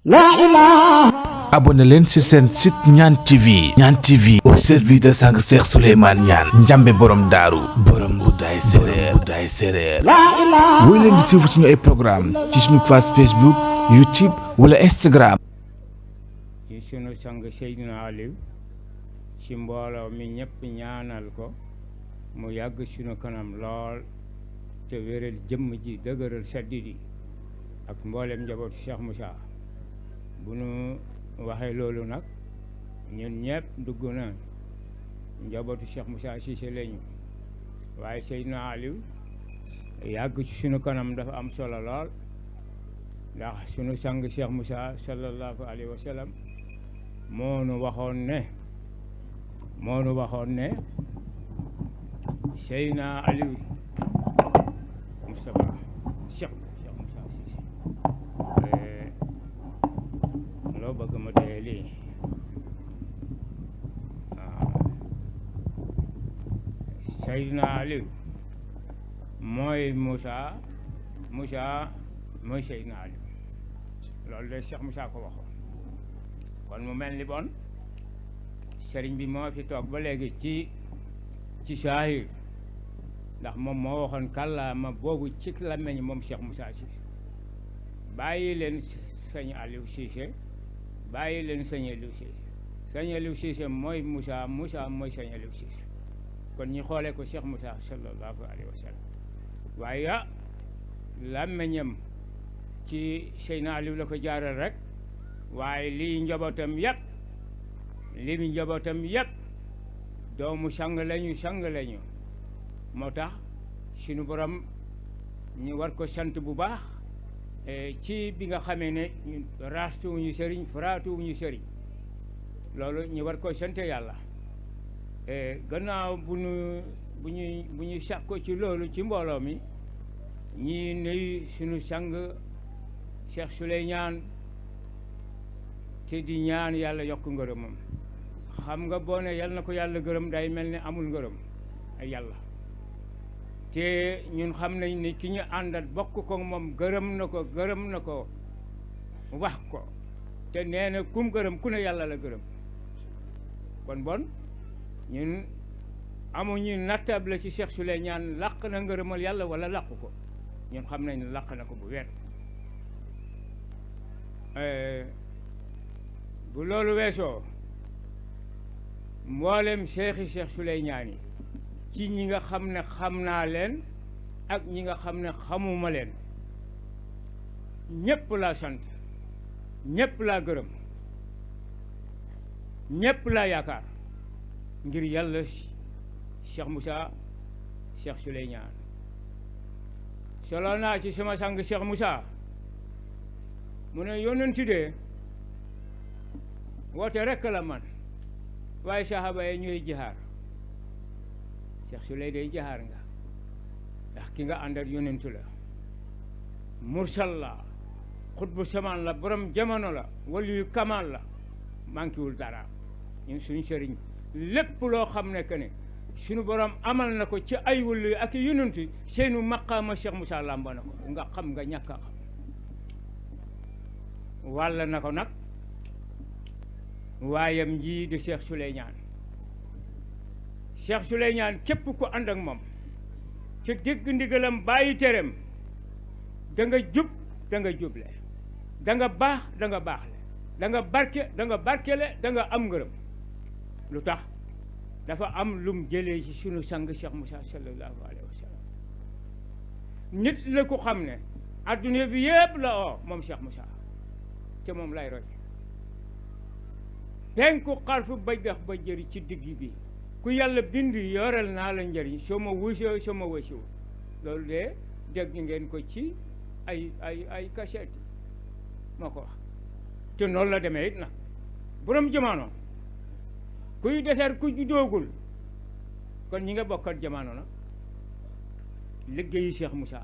la ilaha. abonné leen ci seen site Niane TV. Niane TV au service de sang Cheikh Souleymane Niane njambe borom daaru borom buddaay séréer La ilaha. woy leen di suivre suñu ay programme ci suñu page Facebook YouTube wala Instagram. ci sunu sang Seydina Aliou ci mbooloo mi ñëpp ñaanal ko mu yàgg sunu kanam lool te wéral jëmm ji dëgëral saddidi ak mboolem njabootu Cheikh Moussa. bu nu waxee loolu nag ñun ñëpp dugg na njabootu Cheikh Moussa Cissé lañu waaye Seydina Aliou yàgg ci sunu kanam dafa am solo lool ndax sunu sang Cheikh Moussa sallallahu alayhi wa sallam moo nu waxoon ne Seydina Aliou Moustapha Cheikh Moussa Cissé loo bëgg ma dee lii Seydina Aliou mooy Moussa mooy Seydina Aliou loolu de Cheikh Moussa ko waxoon kon mu mel ni bon sëriñ bi moo fi toog ba léegi ci saahir ndax moom moo waxoon kàllaama boobu ci làmmiñ moom Cheikh Moussa Cissé bàyyi leen sëñ Aliou Cissé bàyyi leen sëñ Aliou Cissé sëñ Aliou Cissé mooy Moussa mooy sëñ Aliou Cissé kon ñu xoolee ko Cheikh Moussa sallallahu alayhi wa sallam waaye làmmiñam ci Seydina Aliou la ko jaaral rek waaye lii njabootam yëpp doomu sang lañu moo tax suñu borom ñu war ko sant bu baax ci bi nga xamee ne ñu raastuwuñu sëriñ faraatuwuñu sëriñ loolu ñu war ko sant yàlla gannaaw bu ñu sàkko ci loolu ci mbooloo mi ñi nuyu suñu sang Cheikh Souleymane te di ñaan yàlla yokk ngërëmam xam nga boo ne yal na ko yàlla gërëm day mel ni amul ngërëm ay yàlla te ñun xam nañ ni ki ñu àndat bokk ko moom gërëm na ko wax ko te nee na kum gërëm ku ne yàlla la gërëm kon bon ñun amuñu nattable ci Cheikh Souleymane làq na ngërëmal yàlla wala làq ko ñun xam nañ ne làq na ko bu wér bu loolu weesoo mboolem Cheikh Souleymane yi ci ñi nga xam ne xam naa leen ak ñi nga xam ne xamuma leen ñépp laa sant ñépp laa gërëm ñépp laa yaakaar ngir yàlla Cheikh Moussa Cheikh Souleymane solo naa ci sama sang Cheikh Moussa mu ne yónnent de woote rekk la man waaye saxaaba yi ñooy jihaar Cheikh Souley day jaxaar nga ndax ki nga àndal yonentu la mursal la xutbu samaan la borom jamono la waliyu kamal la manquéwul dara ñun suñu sëriñ lépp loo xam ne que ne suñu borom amal na ko ci ay waliyu ak yonentu seenu maqaama Cheikh Moussa làmba na ko nga xam nga ñàkk a xam wàll na ko nag waayam ji di Cheikh Souleymane Cheikh Souleymane képp ku ànd ak moom ci dégg ndigalam bàyyi tereem da nga jub da nga juble da nga baax da nga baaxle da nga barke da nga barkele da nga am ngërëm lu tax dafa am lum jëlee ci sunu sang Cheikh Moussa sallallahu alayhi wa sallam nit la ko xam ne adduna bi yëpp la oo moom Cheikh Moussa te moom lay roy penku xarfu ba dex ba jëri ci digg bi ku yàlla bind yoral naa la njëriñ soo ma wusoo soo ma wësiw loolu de dégg ngeen ko ci ay cassette moo ko wax te noonu la demee it nag borom jamono kuy defar ku juddoogul kon ñi nga bokkat jamono nag liggéeyu Cheikh Moussa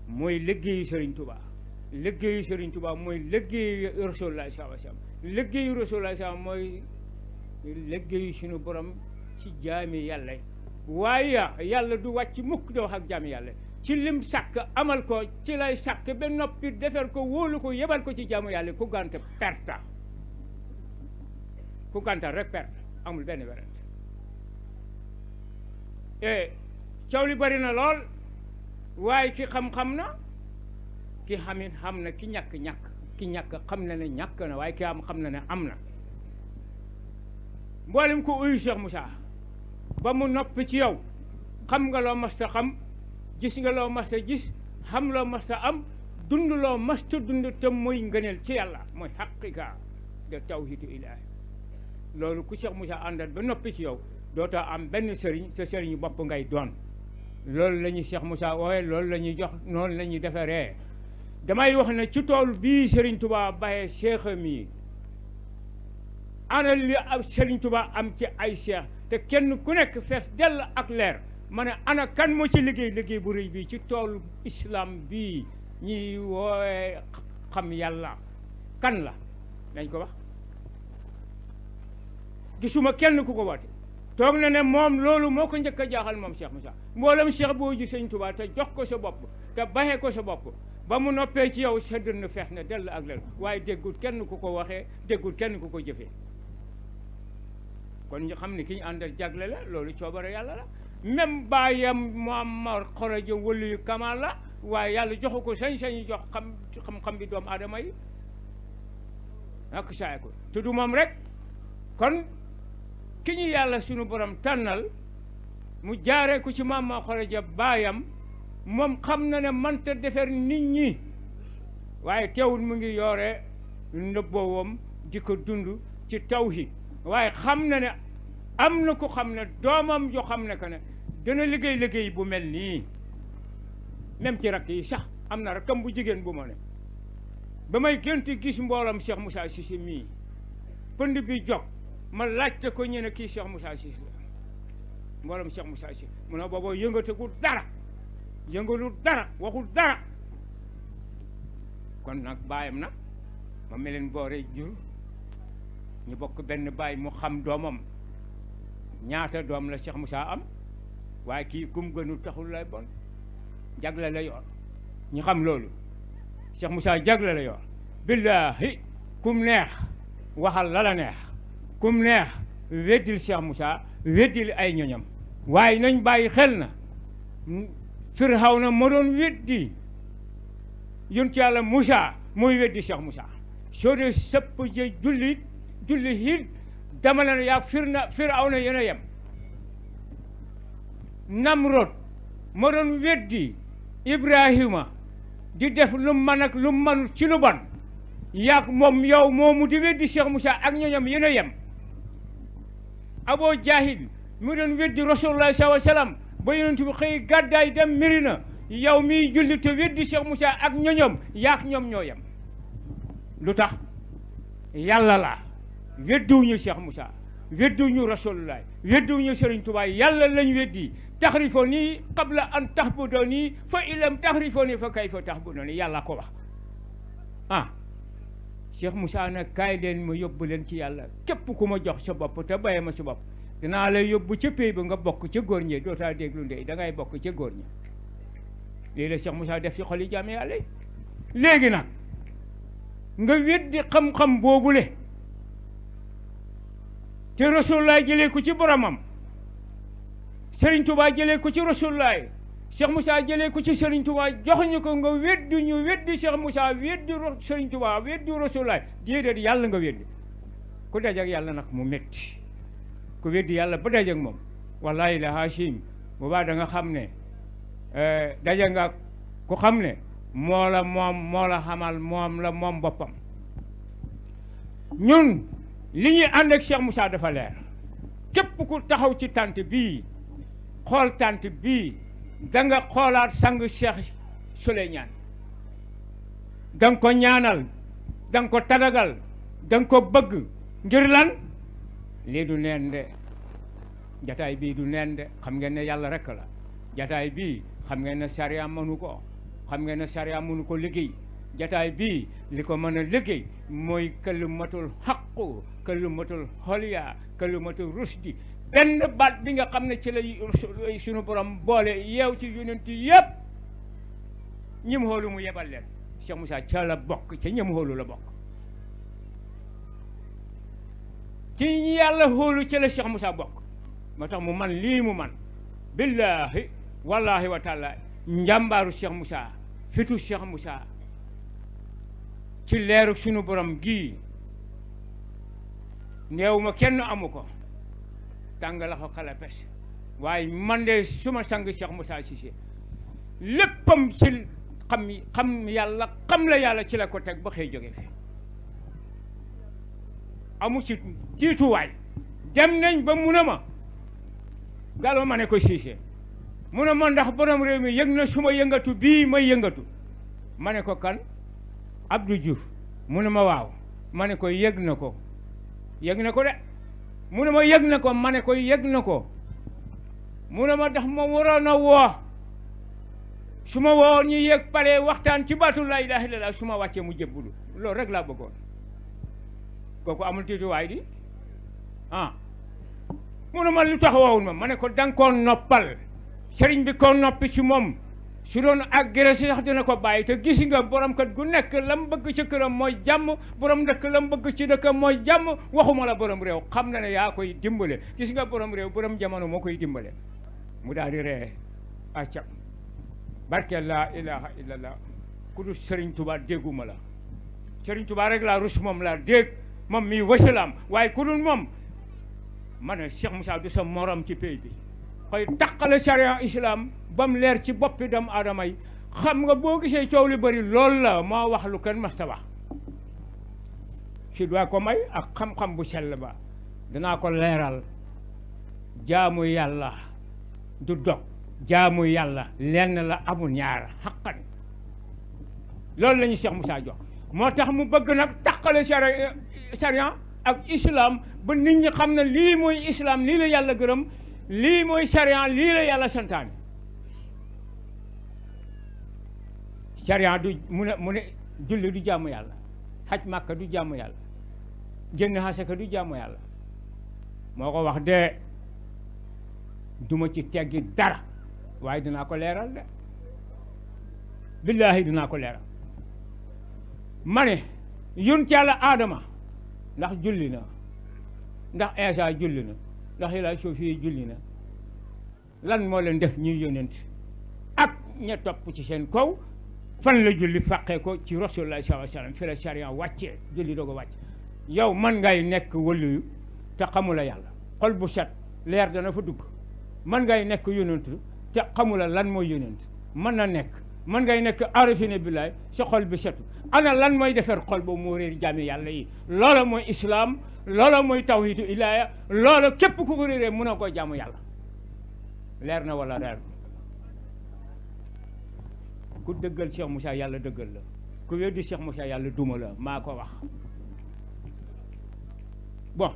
mooy liggéeyu Serigne Touba liggéeyu Serigne Touba mooy liggéeyu Rasulullah sallallahu alayhi wasallam liggéeyu Rasulullah sallallahu mooy liggéeyu suñu borom ci jaami yàlla waaye yàlla du wàcc mukk di wax ak jaami yàlla ci lim sàkk amal ko ci lay sàkk ba noppi defar ko wóolu ko yebal ko ci jaamu yàlla ku gànt perta ku gàntal rek perte amul benn werante coow li bari na lool waaye ki xam-xam na ki xamit xam na ki ñàkk-ñàkk ki ñàkk xam na ne ñàkk na waaye ki am xam na ne am na mboolem ko uyu Cheikh Moussa ba mu noppi ci yow xam nga loo masta xam gis nga loo masta gis xam loo masta am dund loo masta dund te muy ngëneel ci yàlla mooy xaqiqa de tawhidu ilaahi loolu ku Cheikh Moussa àndal ba noppi ci yow dootoo am benn sëriñ sa sëriñu bopp ngay doon loolu la ñuy Cheikh Moussa wooye loolu la ñuy jox noonu la ñuy defaree damay wax ne ci tool bii Serigne Touba bàyyee cheikh mi ana li ab Serigne Touba am ci ay cheikh te kenn ku nekk fees dell ak leer ma ne ana kan moo ci liggéey bu rëy bii ci toolu islam bii ñuy wooye xam yàlla kan la dañ ko wax gisuma kenn ku ko woote toog na ne moom loolu moo ko njëkk a jaaxal moom Cheikh Moussa mboolem cheikh boo ji Serigne Touba te jox ko sa bopp te baxee ko sa bopp ba mu noppee ci yow sa dënn fees na dell ak leer waaye déggul kenn ku ko waxee déggul kenn ku ko jëfee kon ñu xam ne ki ñu àndal jagle la loolu coobare yàlla la même bàyyam Muammar Xoroja wëlu yu kamal la waaye yàlla joxu ko sañ-sañu jox xam-xam bi doomu aadama yi ak saay ko te du moom rek kon ki ñu yàlla sunu borom tànnal mu jaaree ko ci Muammar Xoroja baayam moom xam na ne mënta defar nit ñi waaye teewul mu ngi yoore nëbboowam di ko dund ci tawhid waaye xam na ne am na ko xam ne doomam jo xam ne que ne dana liggéey bu mel nii même ci rakk yi sax am na rakkam bu jigéen bu ma ne ba may gént gis mboolam Cheikh Moussa Cissé mii pënd bi jog ma laajte ko ñu ne kii Cheikh Moussa Cissé la mboolam Cheikh Moussa Cissé mu ne booboo yëngategul dara yëngalul dara waxul dara kon nag baayam nag ma meleen boore jur ñu bokk benn baay mu xam doomam ñaata doom la Cheikh Moussa am waaye kii kum gënul taxul lay bon jagle la yor ñu xam loolu Cheikh Moussa jagle la yor billaahi kum neex waxal la la neex kum neex weddil Cheikh Moussa weddil ay ñoñam waaye nañ bàyyi xel na Firawna moo doon weddi yonent Yàlla Moussa mooy weddi Cheikh Moussa soo dee sëpp je julli hit dama la ne yaa Firawna yéen a yem Namrod moo doon weddi Ibrahima di def lu man ak lu manul ci lu bon yaag moom yow moomu di weddi Cheikh Moussa ak ñoñam yéen a yem Abo Jahil mu doon weddi Rasulullah sallallahu alayhi wa sallam ba yonent bi xëy gàddaay dem Medina yow miy julli te weddi Cheikh Moussa ak ñoñom yaak ñoom ñoo yem lu tax yàlla la weddiwuñu Cheikh Moussa weddiwuñu Rasulullah weddiwuñu Serigne Touba yàlla lañ weddi taxrifuni qabla an tahbuduni fa ilam taxrifuni fa kayfa tahbuduni yàlla ko wax Cheikh Moussa nag kaay leen ma yóbbu leen ci yàlla képp ku ma jox sa bopp te bàyyi ma sa bopp dinaa lay yóbbu ca pays ba nga bokk ca góor ñi dootaa déglu ndey da ngay bokk ca góor ñi lii la Cheikh Moussa def ci xol yi jaam yàlla léegi nag nga weddi xam-xam boobule te Rasulullah jëlee ko ci boromam Serigne Touba jëlee ko ci Rasulullah Cheikh Moussa jëlee ko ci Serigne Touba jox ñu ko nga weddi ñu weddi Cheikh Moussa weddi Serigne Touba weddi Rasulullah déedéet yàlla nga weddi ku dajak yàlla nag mu metti ku weddi yàlla ba dajak moom wallahi la hachim boobaa da nga xam ne daja nga ku xam ne moo la xamal moom boppam ñun li ñuy ànd ak Cheikh Moussa dafa leer képp ku taxaw ci tant bii xool tant bii da nga xoolaat sang Cheikh Souleymane da nga ko ñaanal da nga ko tadagal da nga ko bëgg ngir lan lii du neen de jataay bii du neen de xam ngeen ne yàlla rek la jataay bii xam ngeen ne sariya mënu ko xam ngeen ne sariya mënu ko liggéey jataay bii li ko mën a liggéey mooy kalimatul xaqu kalimatul xoliya kalimatul rusdi benn baat bi nga xam ne ci lay sunu borom boole yeew ci yonent yëpp ñi mu xoolu mu yebal leen Cheikh Moussa ca la bokk ca ñi mu xoolu la bokk ci ñi yàlla xoolu ca la Cheikh Moussa bokk moo tax mu man lii mu man billahi wallahi wa taala njàmbaaru Cheikh Moussa fitu Cheikh Moussa ci leeru sunu borom gii néew ma kenn amu ko tàng la ko xala pes waaye man de suma sang Cheikh Moussa Cissé léppam ci xam yàlla xam la yàlla ci la ko teg ba xëy jóge fi amu ci jiituwaay dem nañ ba mun a ma Gallo ma ne ko Cissé mu ne ma ndax borom réew mi yëg na suma yëngatu bii may yëngatu ma ne ko kan Abdou Diouf mu ne ma waaw ma ne ko yëg na ko de mu ne ma yëg na ko ma ne ko yëg na ko mu ne ma ndax ma waroon a woo su ma woo ñu yëg pare waxtaan ci baatu laa ilaaha illallaah su ma wàccee mu jébbulu loolu rek laa bëggoon kooku amul tiituwaay di mu ne ma lu tax woowul ma ne ko danga koo noppal sëriñ bi ko noppi ci moom su doon agressé sax dina ko bàyyi te gis nga borom kat gu nekk lam bëgg ci këram mooy jàmm borom dëkk lam bëgg ci dëkkam mooy jàmm waxuma la borom réew xam na ne yaa koy dimbale gis nga borom réew borom jamono moo koy dimbale mu daal di ree accam barke laa ilaha illallah ku dul Sëriñ Tuubaa dégguma la Sëriñ Tuubaa rek laa rus moom laa dégg moom mii wasalaam waaye ku dul moom ma ne Cheikh Moussa du sa morom ci pays bi koy taqale charia islam ba mu leer ci boppi doomu aadama yi xam nga boo gisee coow li bëri loolu la moo wax lu kenn masta wax si doit ko may ak xam-xam bu sell ba danaa ko leeral jaamu yàlla du dog jaamu yàlla lenn la amul ñaar xaqan loolu la ñu Cheikh Moussa jox moo tax mu bëgg nag taqale charia ak islam ba nit ñi xam ne lii mooy islam lii la yàlla gërëm lii mooy charia lii la yàlla santaane charia du mu ne julli du jaamu yàlla xaj màkka du jaamu yàlla génn xasaka du jaamu yàlla moo ko wax de duma ci teggi dara waaye dinaa ko leeral de billaahi dinaa ko leeral ma ne yonent yàlla aadama ndax julli na ndax Iisaa julli na ndax Ilaa Sofi julli na lan moo leen def ñuy yonent ak ña topp ci seen kaw fan la julli fàqee ko ci Rasulullah sallallahu alayhi wa sallam fi la charia wàccee julli doog a wàcc yow man ngay nekk waliyu te xamula yàlla xol bu set leer dana fa dugg man ngay nekk yonent te xamula lan mooy yonent mën na nekk man ngay nekk arifine billaay sa xol bi setu ana lan mooy defar xol boobu moo réer jaami yàlla yi loola mooy islam loola mooy tawhidu ilaaya loola képp ku ko réeree mën a koo jaamu yàlla leer na wala leer ku dëggal Cheikh Moussa yàlla dëggal la ku weddi Cheikh Moussa yàlla duma la maa ko wax bon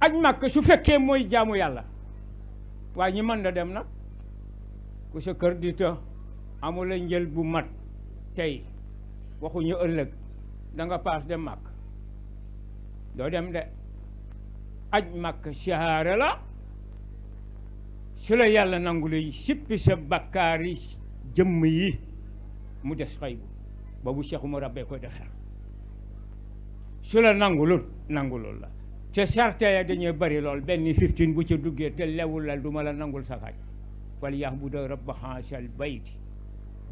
aj màkk su fekkee mooy jaamu yàlla waaye ñi mën na dem nag ku sa kër di të amula njël bu mat tey waxuñu ëllëg da nga paas dem màkk doo dem de aj màkk siyaare la su la yàlla nangu lay sippi sa bakkaar yi jëmm yi mu des xëy bu boobu Cheikh Oumar Rabbee koy defar su la nangulul la te sarte ya dañuy bari lool benn 15 bu ca duggee te lewul la du ma la nangul sa xaaj fal ya'budu rabba haazal bayti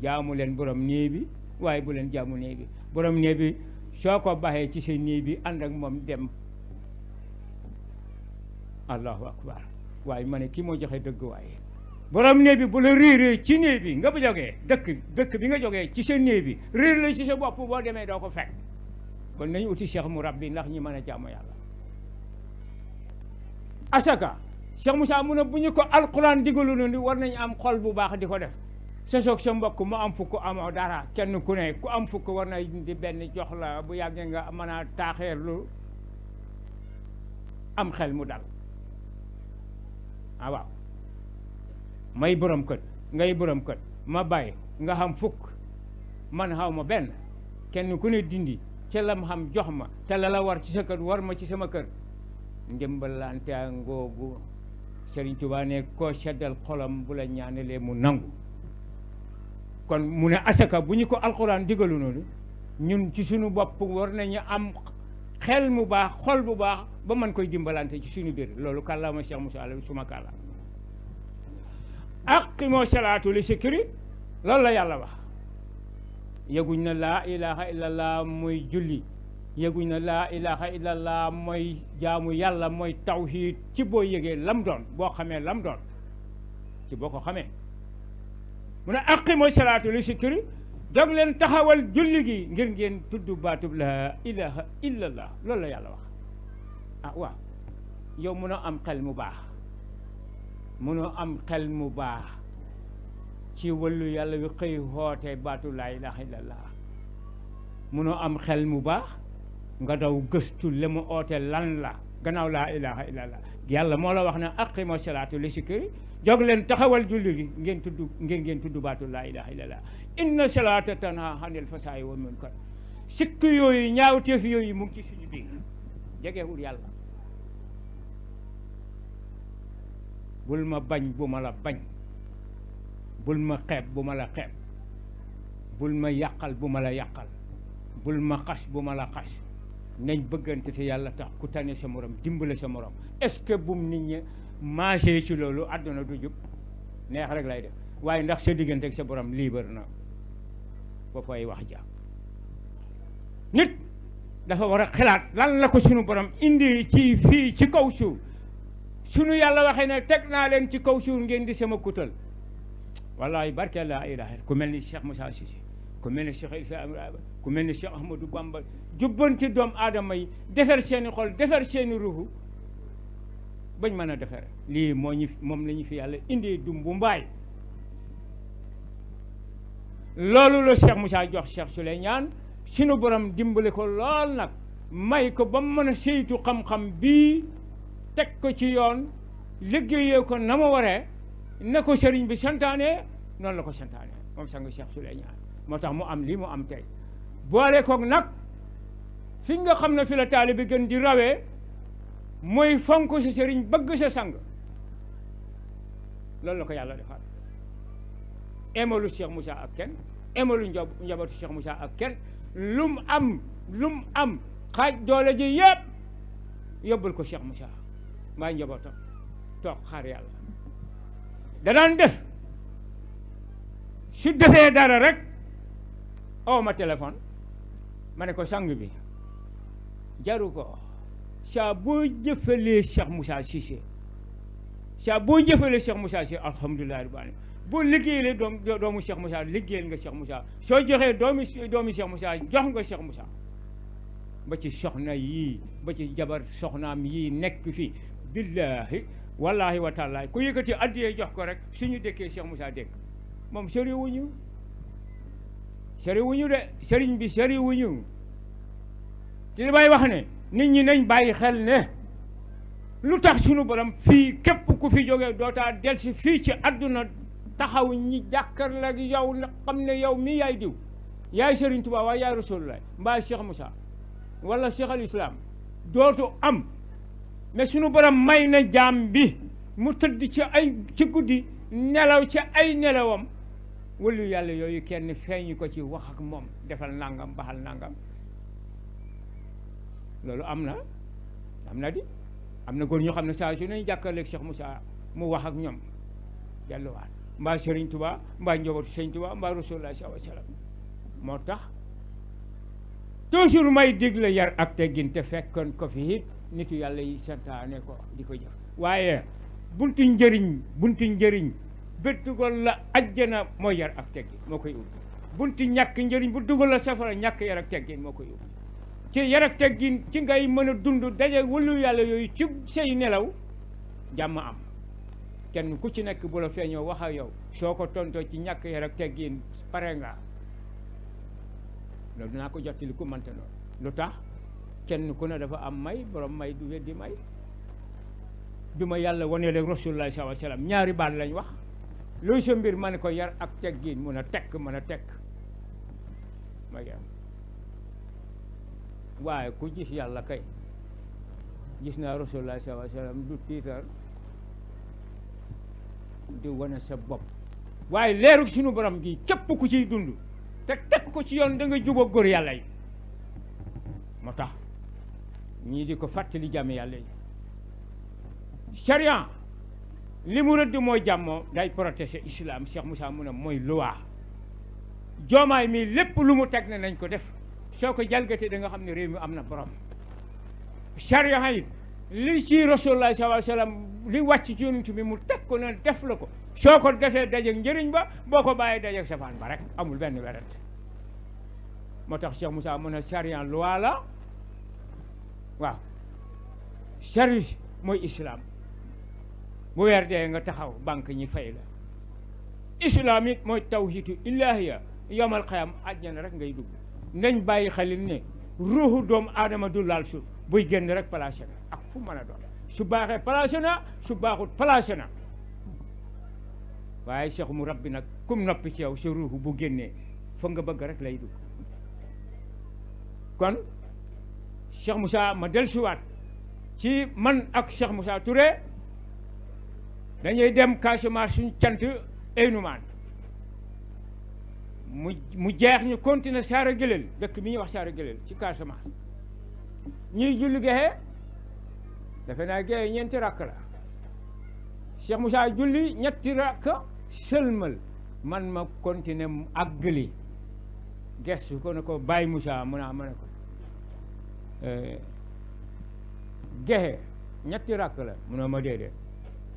jaamu leen borom néeg bi waaye bu leen jaamu néeg bi borom néeg bi soo ko baxee ci sa néeg bi ànd ak moom dem allahu akbar waaye ma ne kii moo joxe dëgg waaye borom néeg bi bu la réeree ci néeg bi nga ba jógee dëkk bi nga jógee ci sa néeg bi réer la ci sa bopp boo demee doo ko fekk kon nañu uti Cheikh mu rabbi ndax ñi mën a jaamu yàlla asaka Cheikh Moussa mu ne bu ñu ko alquran digalu ni war nañu am xol bu baax di ko def sa soog sa mbokk mu am fukk amoo dara kenn ku ne ku am fukk war na di benn jox la bu yàggee nga mën a taaxeerlu am xel mu dal waaw may borom kët ngay borom kët ma bàyyi nga xam fukk man xaw ma benn kenn ku ne dindi ca lam xam jox ma te la la war ci sa kër war ma ci sama kër ndimbalante ngoogu Serigne Touba ne koo seddal xolam bu la ñaanalee mu nangu kon mu ne asaka bu ñu ko alxuraan digalu noonu ñun ci suñu bopp war nañu am xel mu baax xol bu baax ba mën koy dimbalante ci suñu biir loolu kàllaama Cheikh Moussa la suma kàllaam aqimoo salaatu li sikri loolu la yàlla wax yëguñ na laa ilaha illallah mooy julli yëguñ na laa ilaha illallah mooy jaamu yàlla mooy tawhid ci boo yëgee lam doon boo xamee lam doon ci boo ko xamee mu ne aqimoo salaatu li sikri jóg leen taxawal julli gi ngir ngeen tudd baatub laa ilaha illallah loolu la yàlla wax ah waaw yow mënoo am xel mu baax mënoo am xel mu baax ci wàllu yàlla wi xëy xoote baatu laa ilaha illallah mënoo am xel mu baax nga daw gëstu li mu oote lan la gannaaw laa ilaha illallah yàlla moo la wax ne aqima salaatu li sikri jóg leen taxawal julli gi ngeen tudd baatu laa ilaha illallah inna salaata tanha anil fasaa'i wal munkar sikk yooyu ñaawteef yooyu mu ngi ci suñu biir jegewul yàlla bul ma bañ bu ma la bañ bul ma xeeb bu ma la xeeb bul ma yàqal bu ma la yàqal bul ma xas bu ma la xas nañ bëggante te yàlla tax ku tane sa morom dimbale sa morom est-ce que bum nit ñi marché ci loolu àdduna du jub neex rek lay def waaye ndax sa diggante ak sa borom libre na foofu ay wax ja nit dafa war a xalaat lan la ko sunu borom indi ci fii ci kaw suuf sunu yàlla waxee ne teg naa leen ci kaw suuf ngeen di sama kutal wallahi barke laa ilaha ku mel ni Cheikh Moussa Cissé ku mel ni Cheikh Islam ku mel ni Cheikh Ahmadou Bamba jubbanti doomu aadama yi defar seeni xol defar seeni ruuxu bañ mën a defare lii moom la ñu fi yàlla indi dumbu mbaay loolu la Cheikh Moussa jox Cheikh Souleymane sunu borom dimbale ko lool nag may ko ba mu mën a saytu xam-xam bii teg ko ci yoon liggéeyee ko na ma waree na ko sëriñ bi santaane noonu la ko santaane moom sang Cheikh Souleymane moo tax mu am lii mu am tey boole koog nag fi nga xam ne fi la taalibe bi gën di rawee mooy fonk sa sëriñ bëgg sa sang loolu la ko yàlla defal emalu Cheikh Moussa ak kenn emalu njabootu Cheikh Moussa ak kenn lum am xaaj doole ji yëpp yóbbul ko Cheikh Moussa maa njabootam toog xaar yàlla da daan def su defee dara rek oo ma téléphone ma ne ko sang bi jaru ko saa boo jëfalee Cheikh Moussa Cissé saa boo jëfalee Cheikh Moussa Cissé alhamdulilah rabbil alamin boo liggéeyee doomu Cheikh Moussa liggéeyal nga Cheikh Moussa soo joxee doomi Cheikh Moussa jox nga Cheikh Moussa ba ci soxna yii ba ci jabar soxnaam yii nekk fii billahi wallahi wa taala ku yëkkati addiyee jox ko rek suñu dëkkee Cheikh Moussa dëkk moom sori wuñu de sëriñ bi sori wuñu te damay wax ne nit ñi nañ bàyyi xel ne lu tax sunu borom fii képp ku fi jógee dootaa delsi fii ci àdduna taxaw ñi jàkkaarloo ak yow na xam ne yow mii yaay diw yaay Sëriñ Tuubaa waaye yaay Rasulullah mbaa Cheikh Moussa wala Cheikh al Islam dootu am mais sunu borom may na jaam bi mu tëdd ci guddi nelaw ci ay nelawam wala yàlla yooyu kenn feeñu ko ci wax ak moom defal nangam baxal nangam loolu am na di am na góor ñoo xam ne saa su nañ jàkkaarloog Cheikh Moussa mu wax ak ñoom delluwaat mbaa Serigne Touba mbaa njabootu Serigne Touba mbaa Rasulullah sallallahu alayhi wa sallam moo tax toujours may digle yar ak teggin te fekkoon ko fi it nitu yàlla yi santaane ko di ko jëf waaye buntu njëriñ ba dugal la ajjana mooy yar ak teggin moo koy ubbi buntu ñàkk njëriñ bu dugal la safara ñàkk yar ak teggin moo koy ubbi ci yar ak teggin ci ngay mën a dund daje wëlu yàlla yooyu ci say nelaw jàmm am kenn ku ci nekk bu la feeñoo wax ak yow soo ko tontoo ci ñàkk yar ak teggin pare nga loolu dinaa ko jottali ku mante noonu lu tax kenn ku ne dafa am may borom may du weddi may bi ma yàlla wanee rek Rasulullah sallallahu alayhi wa sallam ñaari baat lañ wax luy sa mbir ma ne ko yar ak teggin mën a tekk ma yem waaye ku gis yàlla kay gis naa Rasulullah sallallahu alayhi wa sallam du tiitar di wane sa bopp waaye leeru suñu borom gi képp ku ciy dund te teg ko ci yoon da nga jubóog góor yàlla yi moo tax ñii di ko fàttali jàmm yàlla yi charia li mu rëdd mooy jàmmoo day protéger islam Cheikh Moussa mu ne mooy loi joomaay mi lépp lu mu teg ne nañ ko def soo ko jalgatee da nga xam ne réew mi am na borom charia yi li ci rasulullah sallallahu alayhi wasallam li wàcc ci yonent bi mu teg ko ne def la ko soo ko defee dajeeg njëriñ ba boo ko bàyyee dajeeg safaan ba rek amul benn werante moo tax Cheikh Moussa mu ne charia loi la waaw charia mooy islam bu weer dee nga taxaw banque ñi fay la islam it mooy tawhidu ilahiya yawmal qiyam àjjana rek ngay dugg nañ bàyyi xelin ne ruuxu doomu aadama du laal suuf buy génn rek placé na ak fu mën a doon su baaxee placé na su baaxut placé na waaye Cheikh mu rabbi nag kum noppi ci yow sa ruuxu bu génnee fa nga bëgg rek lay dugg kon Cheikh Moussa ma dellusiwaat ci man ak Cheikh Moussa Touré dañuy dem Casamance suñ cant Eynoumane mu jeex ñu continuer Saara Gëleel dëkk bi ñuy wax Saara Gëleel ci Casamance ñuy julli gexe defe naa gexe ñeenti rakk la Cheikh Moussa julli ñetti rakk sëlmal man ma continuer mu àggali gestu ko ne ko Baye Moussa mu naa ma ne ko gexe ñetti rakk la mu ne ma déedéet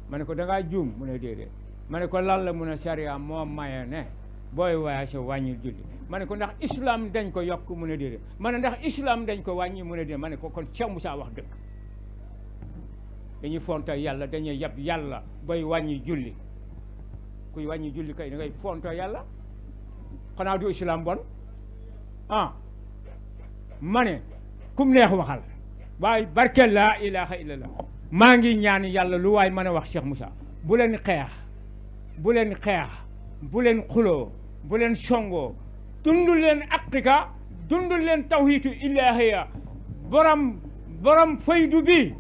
ma ne ko da ngaa juum mu ne déedéet ma ne ko lan la mun a charia moo maye ne booy voyage wàññi julli ma ne ko ndax islam dañ ko yokk mu ne déedéet ma ne ndax islam dañ ko wàññi mu ne déedéet ma ne ko kon Cheikh Moussa wax dëgg dañuy fonto yàlla dañuy yab yàlla booy wàññi julli kuy wàññi julli kay da ngay fonto yàlla xanaa du islam bon ah ma ne kum neex waxal waaye barke laa ilaha illallah maa ngi ñaan yàlla lu waay mën a wax Cheikh Moussa bu leen xeex bu leen xeex bu leen xuloo bu leen songoo dundul leen aqiqa dundul leen tawhidu ilahiya borom faydu bi